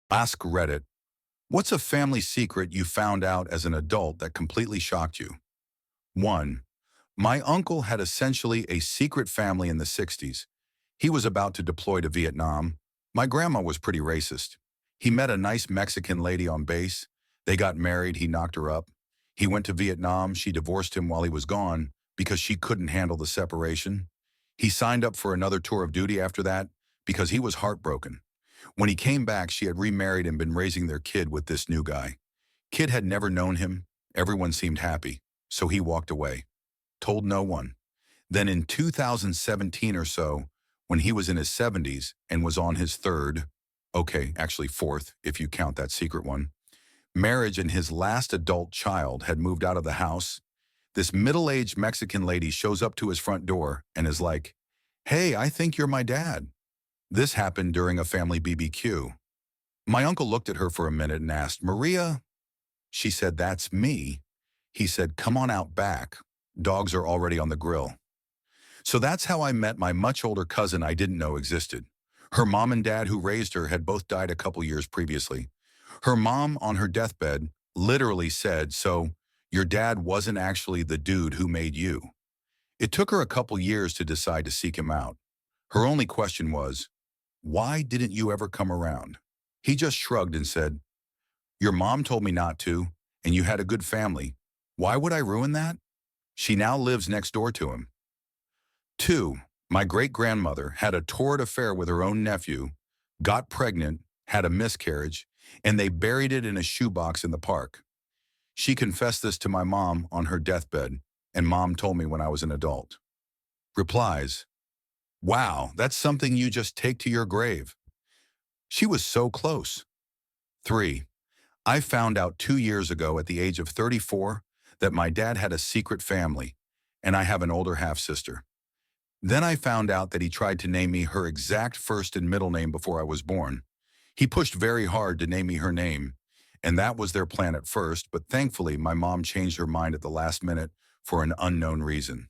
Ask Reddit, what's a family secret you found out as an adult that completely shocked you? 1. My uncle had essentially a secret family in the 60s. He was about to deploy to Vietnam. My grandma was pretty racist. He met a nice Mexican lady on base. They got married, he knocked her up. He went to Vietnam, she divorced him while he was gone because she couldn't handle the separation. He signed up for another tour of duty after that because he was heartbroken. When he came back, she had remarried and been raising their kid with this new guy. Kid had never known him. Everyone seemed happy. So he walked away. Told no one. Then in 2017 or so, when he was in his 70s and was on his third, okay, actually fourth, if you count that secret one, marriage and his last adult child had moved out of the house, this middle-aged Mexican lady shows up to his front door and is like, "Hey, I think you're my dad." This happened during a family BBQ. My uncle looked at her for a minute and asked, "Maria?" She said, "That's me." He said, "Come on out back. Dogs are already on the grill." So that's how I met my much older cousin I didn't know existed. Her mom and dad who raised her had both died a couple years previously. Her mom, on her deathbed, literally said, "So your dad wasn't actually the dude who made you." It took her a couple years to decide to seek him out. Her only question was, "Why didn't you ever come around?" He just shrugged and said, "Your mom told me not to, and you had a good family. Why would I ruin that?" She now lives next door to him. 2. My great-grandmother had a torrid affair with her own nephew, got pregnant, had a miscarriage, and they buried it in a shoebox in the park. She confessed this to my mom on her deathbed, and mom told me when I was an adult. Replies, "Wow, that's something you just take to your grave." She was so close. 3. I found out 2 years ago at the age of 34 that my dad had a secret family, and I have an older half-sister. Then I found out that he tried to name me her exact first and middle name before I was born. He pushed very hard to name me her name, and that was their plan at first, but thankfully my mom changed her mind at the last minute for an unknown reason.